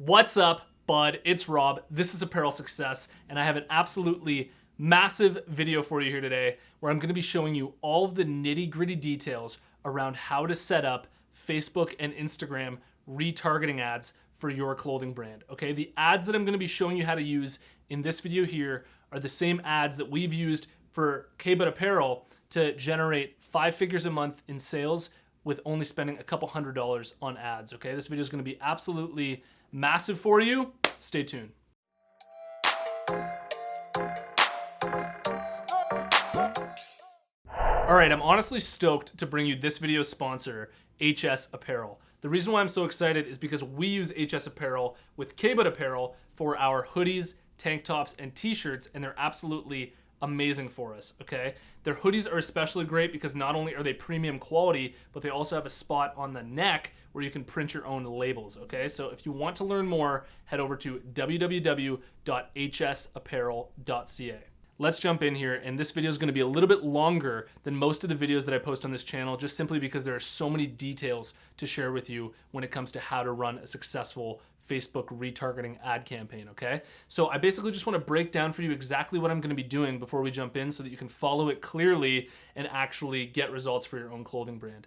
What's up, bud? It's Rob. This is Apparel Success, and I have an absolutely massive video for you here today where I'm going to be showing you all of the nitty-gritty details around how to set up Facebook and Instagram retargeting ads for your clothing brand. Okay, the ads that I'm going to be showing you how to use in this video here are the same ads that we've used for K-But Apparel to generate 5 figures a month in sales with only spending a couple $100s on ads. Okay, this video is going to be absolutely massive for you. Stay tuned. All right, I'm honestly stoked to bring you this video's sponsor, HS Apparel. The reason why I'm so excited is because we use HS Apparel with K-But Apparel for our hoodies, tank tops, and t-shirts, and they're absolutely amazing for us, okay? Their hoodies are especially great because not only are they premium quality, but they also have a spot on the neck where you can print your own labels, okay? So if you want to learn more, head over to www.hsapparel.ca. Let's jump in here, and this video is going to be a little bit longer than most of the videos that I post on this channel, just simply because there are so many details to share with you when it comes to how to run a successful Facebook retargeting ad campaign, okay? So I basically just want to break down for you exactly what I'm going to be doing before we jump in so that you can follow it clearly and actually get results for your own clothing brand.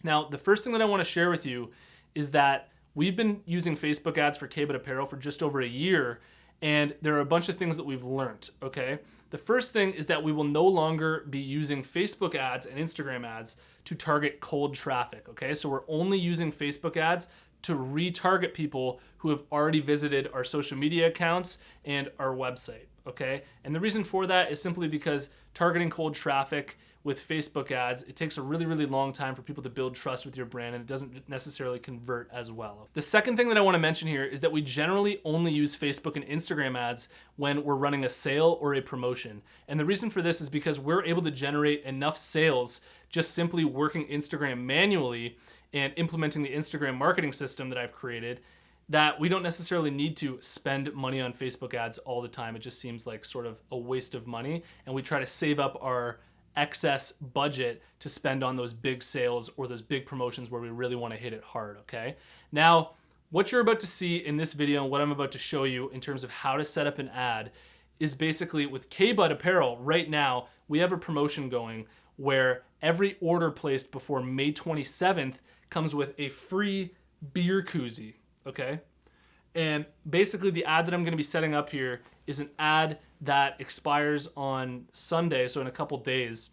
Now, the first thing that I want to share with you is that we've been using Facebook ads for K-But Apparel for just over a year, and there are a bunch of things that we've learned, okay? The first thing is that we will no longer be using Facebook ads and Instagram ads to target cold traffic, okay? So we're only using Facebook ads to retarget people who have already visited our social media accounts and our website, okay? And the reason for that is simply because targeting cold traffic with Facebook ads, it takes a really, really long time for people to build trust with your brand, and it doesn't necessarily convert as well. The second thing that I want to mention here is that we generally only use Facebook and Instagram ads when we're running a sale or a promotion. And the reason for this is because we're able to generate enough sales just simply working Instagram manually and implementing the Instagram marketing system that I've created, that we don't necessarily need to spend money on Facebook ads all the time. It just seems like sort of a waste of money, and we try to save up our excess budget to spend on those big sales or those big promotions where we really want to hit it hard, okay? Now, what you're about to see in this video and what I'm about to show you in terms of how to set up an ad is basically with K-But Apparel right now, we have a promotion going where every order placed before May 27th comes with a free beer koozie, okay? And basically the ad that I'm gonna be setting up here is an ad that expires on Sunday, so in a couple days.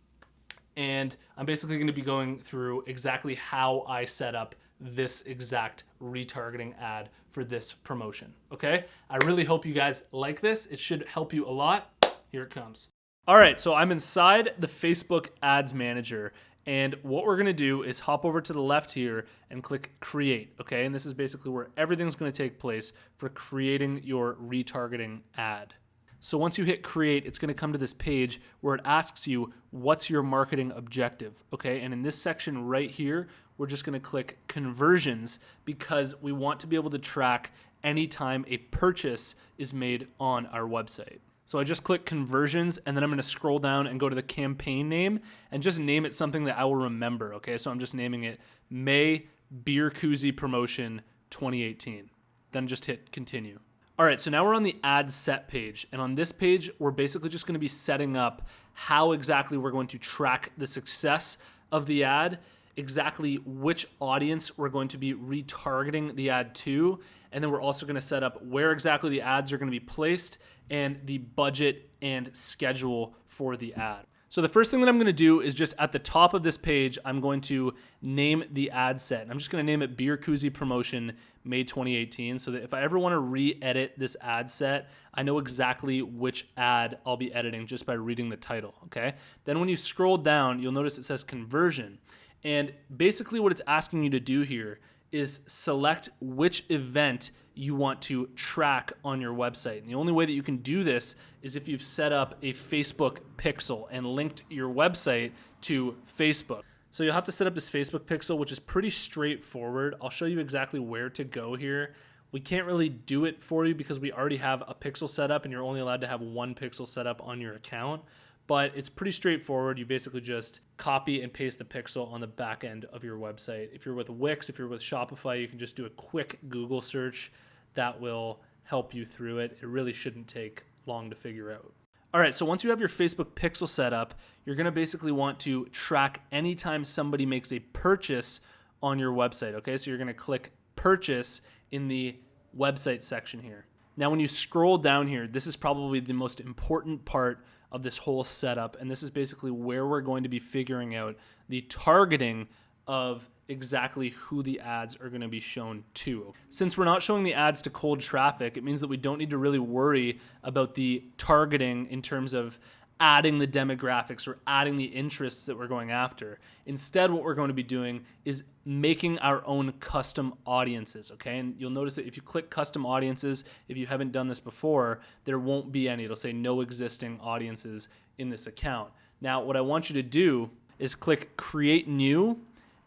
And I'm basically gonna be going through exactly how I set up this exact retargeting ad for this promotion, okay? I really hope you guys like this. It should help you a lot. Here it comes. All right, so I'm inside the Facebook Ads Manager, and what we're gonna do is hop over to the left here and click Create, okay? And this is basically where everything's gonna take place for creating your retargeting ad. So once you hit Create, it's gonna come to this page where it asks you, what's your marketing objective, okay? And in this section right here, we're just gonna click Conversions because we want to be able to track anytime a purchase is made on our website. So I just click Conversions, and then I'm gonna scroll down and go to the campaign name and just name it something that I will remember, okay? So I'm just naming it May Beer Koozie Promotion 2018. Then just hit Continue. All right, so now we're on the ad set page, and on this page, we're basically just gonna be setting up how exactly we're going to track the success of the ad, exactly which audience we're going to be retargeting the ad to, and then we're also gonna set up where exactly the ads are gonna be placed and the budget and schedule for the ad. So the first thing that I'm gonna do is just at the top of this page, I'm going to name the ad set. And I'm just gonna name it Beer Koozie Promotion May 2018, so that if I ever wanna re-edit this ad set, I know exactly which ad I'll be editing just by reading the title, okay? Then when you scroll down, you'll notice it says Conversion. And basically what it's asking you to do here is select which event you want to track on your website. And the only way that you can do this is if you've set up a Facebook pixel and linked your website to Facebook. So you'll have to set up this Facebook pixel, which is pretty straightforward. I'll show you exactly where to go here. We can't really do it for you because we already have a pixel set up and you're only allowed to have one pixel set up on your account. But it's pretty straightforward. You basically just copy and paste the pixel on the back end of your website. If you're with Wix, if you're with Shopify, you can just do a quick Google search. that will help you through it. It really shouldn't take long to figure out. All right, so once you have your Facebook pixel set up, you're gonna basically want to track anytime somebody makes a purchase on your website, okay? So you're gonna click purchase in the website section here. Now, when you scroll down here, this is probably the most important part of this whole setup, and this is basically where we're going to be figuring out the targeting of exactly who the ads are going to be shown to. Since we're not showing the ads to cold traffic, it means that we don't need to really worry about the targeting in terms of adding the demographics or adding the interests that we're going after. Instead, what we're going to be doing is making our own custom audiences, okay? And you'll notice that if you click custom audiences, if you haven't done this before, there won't be any. It'll say no existing audiences in this account. Now, what I want you to do is click create new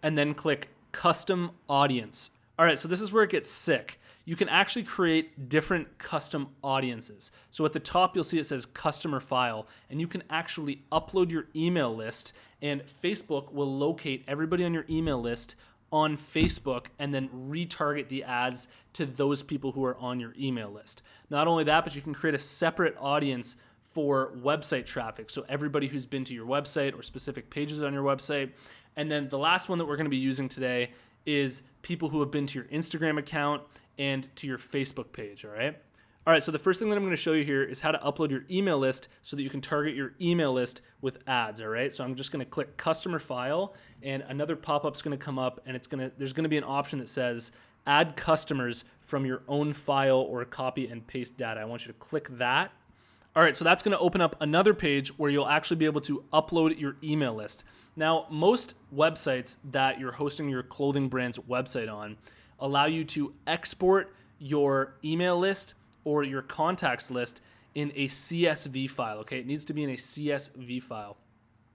and then click custom audience. All right, so this is where it gets sick. You can actually create different custom audiences. So at the top, you'll see it says customer file, and you can actually upload your email list, and Facebook will locate everybody on your email list on Facebook and then retarget the ads to those people who are on your email list. Not only that, but you can create a separate audience for website traffic. So everybody who's been to your website or specific pages on your website. And then the last one that we're going to be using today is people who have been to your Instagram account and to your Facebook page, all right? All right, so the first thing that I'm going to show you here is how to upload your email list so that you can target your email list with ads, all right? So I'm just going to click customer file, and another pop-up's going to come up, and there's going to be an option that says add customers from your own file or copy and paste data. I want you to click that. All right, so that's going to open up another page where you'll actually be able to upload your email list. Now, most websites that you're hosting your clothing brand's website on allow you to export your email list or your contacts list in a CSV file, okay? It needs to be in a CSV file.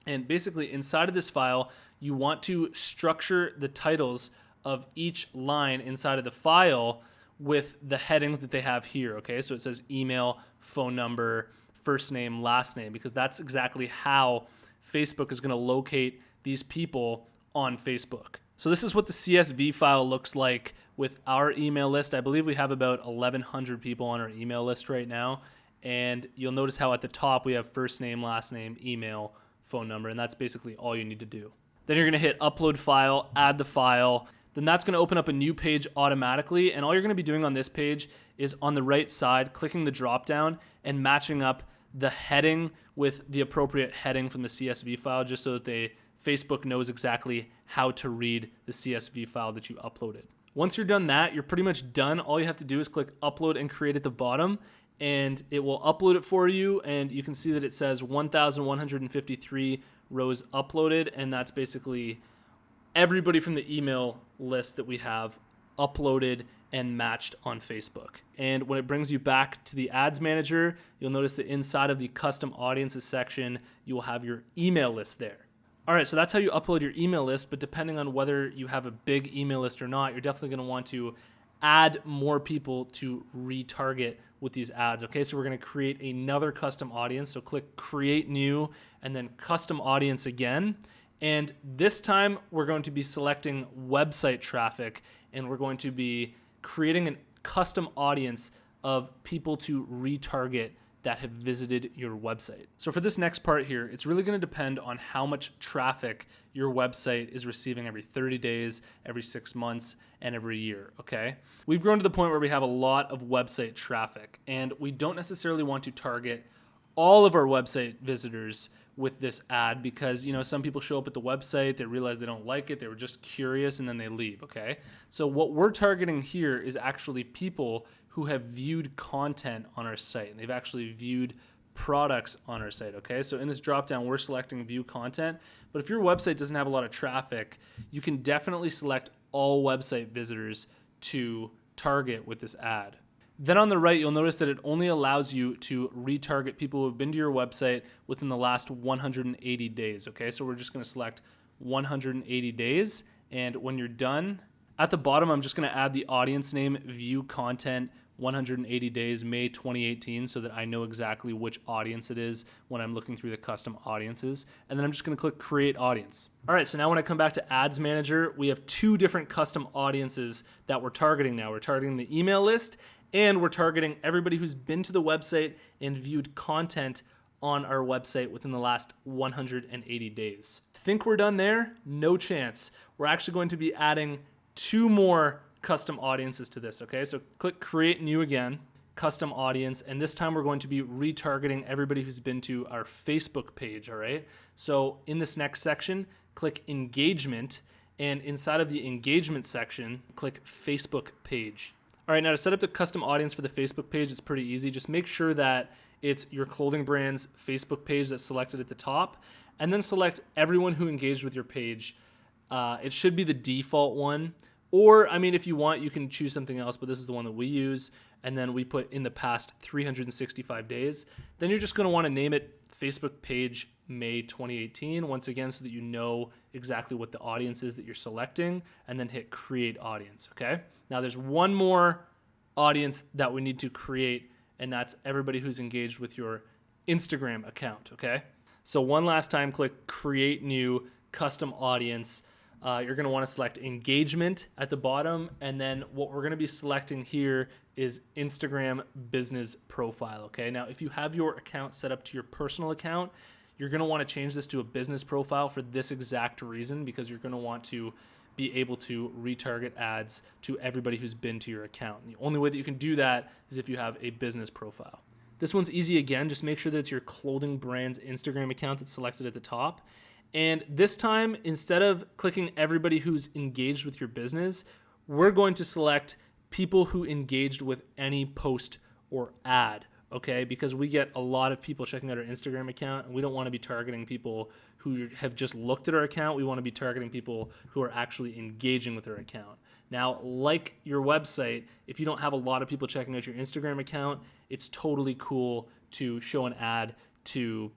And basically, inside of this file, you want to structure the titles of each line inside of the file with the headings that they have here, okay? So it says email, phone number, first name, last name, because that's exactly how Facebook is going to locate these people on Facebook. So this is what the CSV file looks like with our email list. I believe we have about 1,100 people on our email list right now. And you'll notice how at the top we have first name, last name, email, phone number, and that's basically all you need to do. Then you're going to hit upload file, add the file. Then that's going to open up a new page automatically. And all you're going to be doing on this page is on the right side, clicking the drop down and matching up the heading with the appropriate heading from the CSV file, just so that Facebook knows exactly how to read the CSV file that you uploaded. Once you're done that, you're pretty much done. All you have to do is click upload and create at the bottom, and it will upload it for you. And you can see that it says 1,153 rows uploaded, and that's basically everybody from the email list that we have uploaded and matched on Facebook. And when it brings you back to the ads manager, you'll notice that inside of the custom audiences section, you will have your email list there. All right, so that's how you upload your email list, but depending on whether you have a big email list or not, you're definitely going to want to add more people to retarget with these ads, okay? So we're going to create another custom audience. So click create new and then custom audience again. And this time we're going to be selecting website traffic, and we're going to be creating a custom audience of people to retarget that have visited your website. So for this next part here, it's really going to depend on how much traffic your website is receiving every 30 days, every 6 months, and every year, okay? We've grown to the point where we have a lot of website traffic, and we don't necessarily want to target all of our website visitors with this ad because, some people show up at the website, they realize they don't like it, they were just curious, and then they leave, okay? So what we're targeting here is actually people who have viewed content on our site, and they've actually viewed products on our site, okay? So in this dropdown, we're selecting view content, but if your website doesn't have a lot of traffic, you can definitely select all website visitors to target with this ad. Then on the right, you'll notice that it only allows you to retarget people who have been to your website within the last 180 days, okay? So we're just gonna select 180 days, and when you're done, at the bottom, I'm just gonna add the audience name, view content, 180 days, May 2018, so that I know exactly which audience it is when I'm looking through the custom audiences. And then I'm just gonna click create audience. All right, so now when I come back to ads manager, we have two different custom audiences that we're targeting now. We're targeting the email list And we're targeting everybody who's been to the website and viewed content on our website within the last 180 days. Think we're done there? No chance. We're actually going to be adding 2 more custom audiences to this, okay? So click create new again, custom audience, and this time we're going to be retargeting everybody who's been to our Facebook page, all right? So in this next section, click engagement, and inside of the engagement section, click Facebook page. All right, now to set up the custom audience for the Facebook page, it's pretty easy. Just make sure that it's your clothing brand's Facebook page that's selected at the top, and then select everyone who engaged with your page. It should be the default one, or I mean, if you want, you can choose something else, but this is the one that we use, and then we put in the past 365 days. Then you're just gonna wanna name it Facebook page May 2018, once again, so that you know exactly what the audience is that you're selecting, and then hit create audience, okay? Now there's one more audience that we need to create, and that's everybody who's engaged with your Instagram account, okay? So one last time, click create new custom audience. You're gonna wanna select engagement at the bottom, and then what we're gonna be selecting here is Instagram business profile, okay? Now, if you have your account set up to your personal account, you're gonna wanna change this to a business profile for this exact reason, because you're gonna want to be able to retarget ads to everybody who's been to your account. And the only way that you can do that is if you have a business profile. This one's easy again, just make sure that it's your clothing brand's Instagram account that's selected at the top. And this time, instead of clicking everybody who's engaged with your business, we're going to select people who engaged with any post or ad, okay? Because we get a lot of people checking out our Instagram account, and we don't want to be targeting people who have just looked at our account. We want to be targeting people who are actually engaging with our account. Now, like your website, if you don't have a lot of people checking out your Instagram account, it's totally cool to show an ad to,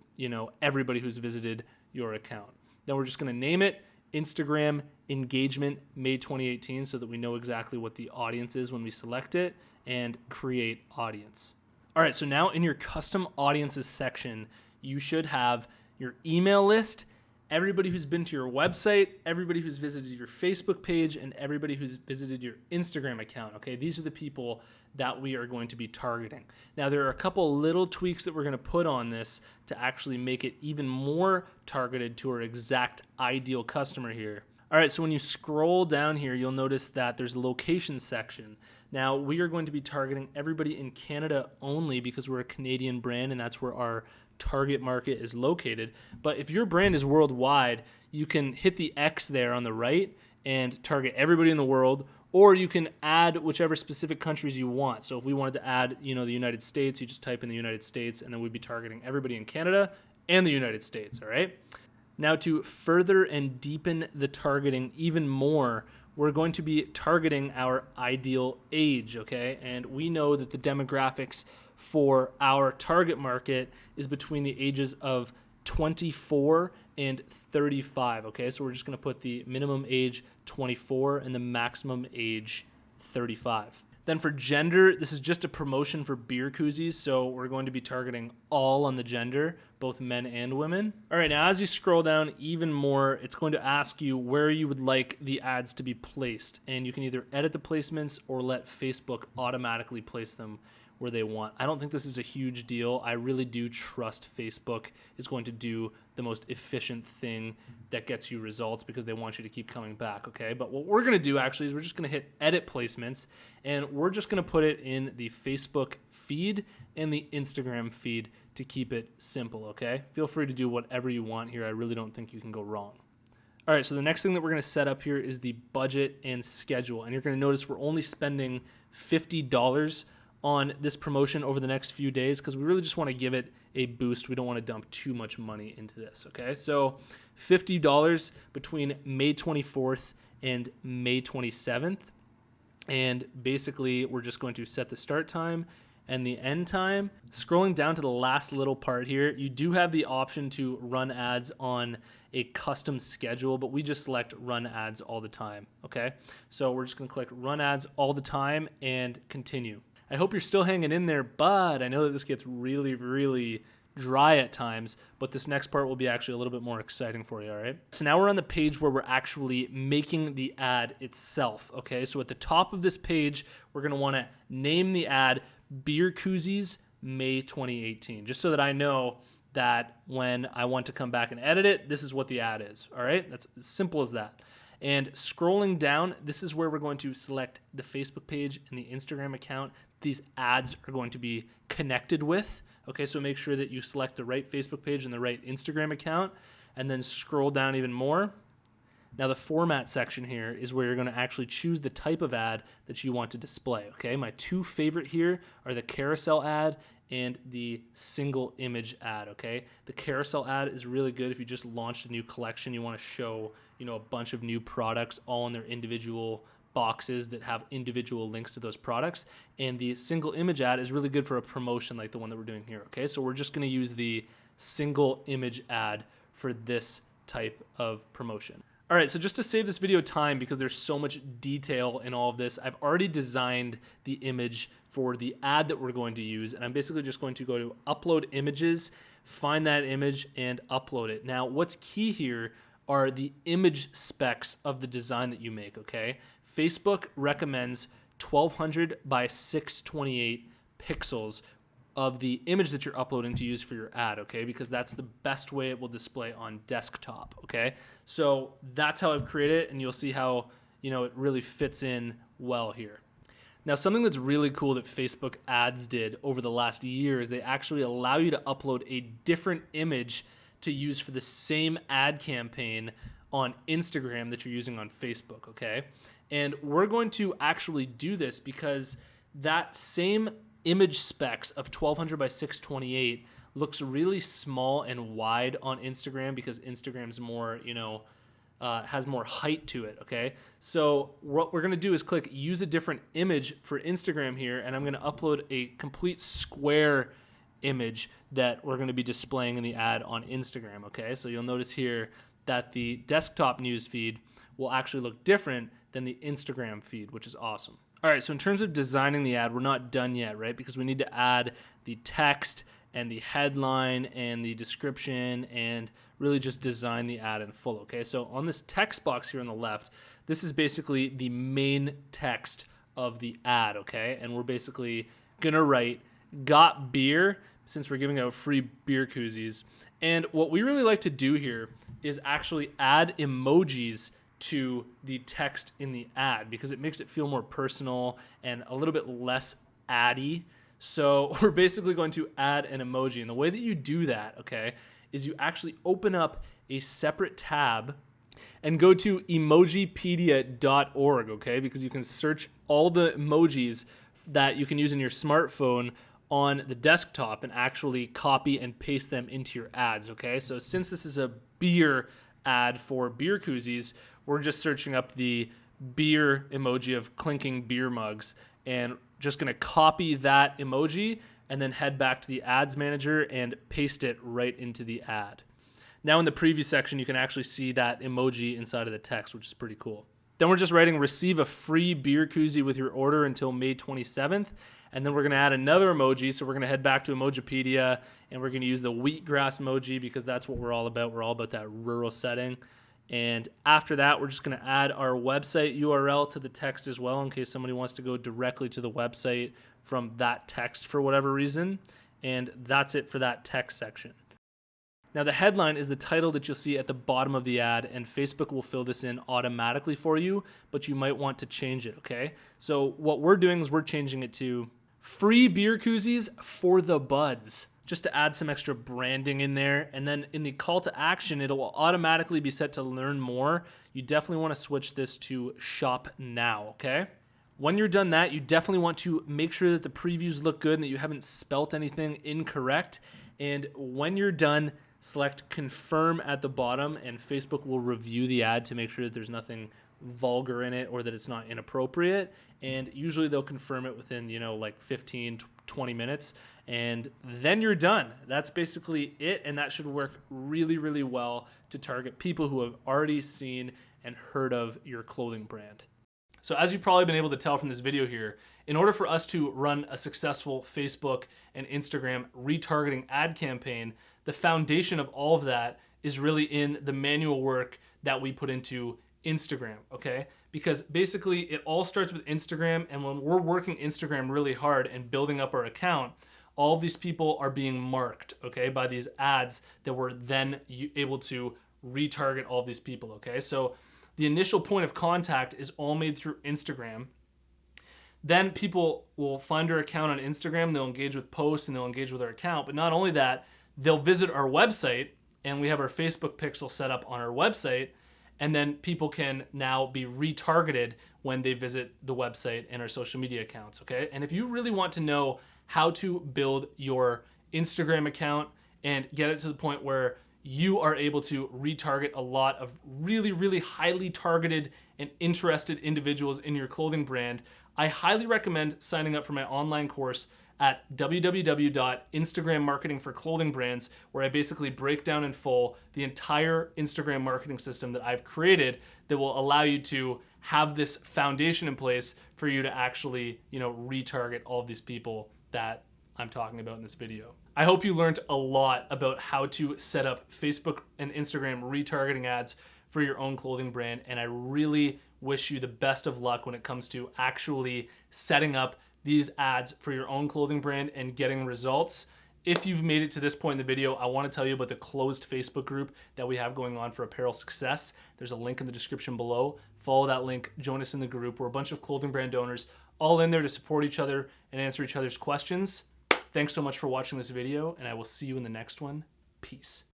everybody who's visited your account. Then we're just going to name it Instagram engagement May 2018 so that we know exactly what the audience is when we select it, and create audience. All right, so now in your custom audiences section, you should have your email list, everybody who's been to your website, everybody who's visited your Facebook page, and everybody who's visited your Instagram account, okay? These are the people that we are going to be targeting. Now, there are a couple little tweaks that we're gonna put on this to actually make it even more targeted to our exact ideal customer here. All right, so when you scroll down here, you'll notice that there's a location section. Now, we are going to be targeting everybody in Canada only because we're a Canadian brand and that's where our target market is located. But if your brand is worldwide, you can hit the X there on the right and target everybody in the world, or you can add whichever specific countries you want. So if we wanted to add, the United States, you just type in the United States, and then we'd be targeting everybody in Canada and the United States, all right? Now, to further and deepen the targeting even more, we're going to be targeting our ideal age, okay? And we know that the demographics for our target market is between the ages of 24 and 35, okay? So we're just gonna put the minimum age 24 and the maximum age 35. Then for gender, this is just a promotion for beer koozies, so we're going to be targeting all on the gender, both men and women. All right, now as you scroll down even more, it's going to ask you where you would like the ads to be placed, and you can either edit the placements or let Facebook automatically place them where they want. I don't think this is a huge deal. I really do trust Facebook is going to do the most efficient thing that gets you results because they want you to keep coming back, okay? But what we're gonna do actually is we're just gonna hit edit placements, and we're just gonna put it in the Facebook feed and the Instagram feed to keep it simple, okay? Feel free to do whatever you want here. I really don't think you can go wrong. All right, so the next thing that we're gonna set up here is the budget and schedule, and you're gonna notice we're only spending $50 on this promotion over the next few days because we really just want to give it a boost. We don't want to dump too much money into this, okay? So $50 between May 24th and May 27th. And basically, we're just going to set the start time and the end time. Scrolling down to the last little part here, you do have the option to run ads on a custom schedule, but we just select run ads all the time, okay? So we're just gonna click run ads all the time and continue. I hope you're still hanging in there, but I know that this gets really, really dry at times, but this next part will be actually a little bit more exciting for you, all right? So now we're on the page where we're actually making the ad itself, okay? So at the top of this page, we're gonna wanna name the ad Beer Koozies May 2018, just so that I know that when I want to come back and edit it, this is what the ad is, all right? That's as simple as that. And scrolling down, this is where we're going to select the Facebook page and the Instagram account these ads are going to be connected with. Okay, so make sure that you select the right Facebook page and the right Instagram account, and then scroll down even more. Now the format section here is where you're going to actually choose the type of ad that you want to display. Okay, my two favorite here are the carousel ad and the single image ad. Okay, the carousel ad is really good if you just launched a new collection, you want to show, you know, a bunch of new products all in their individual boxes that have individual links to those products. And the single image ad is really good for a promotion like the one that we're doing here. Okay, so we're just going to use the single image ad for this type of promotion. All right, so just to save this video time, because there's so much detail in all of this, I've already designed the image for the ad that we're going to use, and I'm basically just going to go to upload images, find that image, and upload it. Now, what's key here are the image specs of the design that you make, okay? Facebook recommends 1200 by 628 pixels of the image that you're uploading to use for your ad, okay? Because that's the best way it will display on desktop, okay? So that's how I've created it, and you'll see how, you know, it really fits in well here. Now, something that's really cool that Facebook ads did over the last year is they actually allow you to upload a different image to use for the same ad campaign on Instagram that you're using on Facebook, okay? And we're going to actually do this because that same image specs of 1200 by 628 looks really small and wide on Instagram because Instagram's more, you know, has more height to it, okay? So what we're gonna do is click use a different image for Instagram here, and I'm gonna upload a complete square image that we're gonna be displaying in the ad on Instagram, okay? So you'll notice here that the desktop news feed will actually look different than the Instagram feed, which is awesome. All right, so in terms of designing the ad, we're not done yet, right? Because we need to add the text and the headline and the description and really just design the ad in full, okay? So on this text box here on the left, this is basically the main text of the ad, okay? And we're basically gonna write, got beer, since we're giving out free beer koozies. And what we really like to do here is actually add emojis to the text in the ad because it makes it feel more personal and a little bit less addy. So we're basically going to add an emoji. And the way that you do that, okay, is you actually open up a separate tab and go to emojipedia.org, okay, because you can search all the emojis that you can use in your smartphone on the desktop and actually copy and paste them into your ads, okay? So since this is a beer ad for beer koozies, we're just searching up the beer emoji of clinking beer mugs and just gonna copy that emoji and then head back to the ads manager and paste it right into the ad. Now in the preview section, you can actually see that emoji inside of the text, which is pretty cool. Then we're just writing receive a free beer koozie with your order until May 27th. And then we're gonna add another emoji. So we're gonna head back to Emojipedia and we're gonna use the wheatgrass emoji because that's what we're all about. We're all about that rural setting. And after that, we're just gonna add our website URL to the text as well in case somebody wants to go directly to the website from that text for whatever reason. And that's it for that text section. Now the headline is the title that you'll see at the bottom of the ad, and Facebook will fill this in automatically for you, but you might want to change it, okay? So what we're doing is we're changing it to free beer koozies for the buds, just to add some extra branding in there. And then in the call to action, it'll automatically be set to learn more. You definitely want to switch this to shop now, okay? When you're done that, you definitely want to make sure that the previews look good and that you haven't spelt anything incorrect. And when you're done, select confirm at the bottom and Facebook will review the ad to make sure that there's nothing vulgar in it or that it's not inappropriate. And usually they'll confirm it within, you know, like 15, 20 minutes. And then you're done. That's basically it. And that should work really, really well to target people who have already seen and heard of your clothing brand. So as you've probably been able to tell from this video here, in order for us to run a successful Facebook and Instagram retargeting ad campaign, the foundation of all of that is really in the manual work that we put into Instagram, okay? Because basically it all starts with Instagram, and when we're working Instagram really hard and building up our account, all of these people are being marked, okay, by these ads that we're then able to retarget all of these people, okay? So the initial point of contact is all made through Instagram. Then people will find our account on Instagram, they'll engage with posts, and they'll engage with our account. But not only that, they'll visit our website, and we have our Facebook pixel set up on our website, and then people can now be retargeted when they visit the website and our social media accounts, okay? And if you really want to know how to build your Instagram account and get it to the point where you are able to retarget a lot of really, really highly targeted and interested individuals in your clothing brand, I highly recommend signing up for my online course at www.instagrammarketingforclothingbrands, where I basically break down in full the entire Instagram marketing system that I've created that will allow you to have this foundation in place for you to actually, retarget all of these people that I'm talking about in this video. I hope you learned a lot about how to set up Facebook and Instagram retargeting ads for your own clothing brand, and I really wish you the best of luck when it comes to actually setting up these ads for your own clothing brand and getting results. If you've made it to this point in the video, I want to tell you about the closed Facebook group that we have going on for apparel success. There's a link in the description below. Follow that link, join us in the group. We're a bunch of clothing brand owners all in there to support each other and answer each other's questions. Thanks so much for watching this video, and I will see you in the next one. Peace.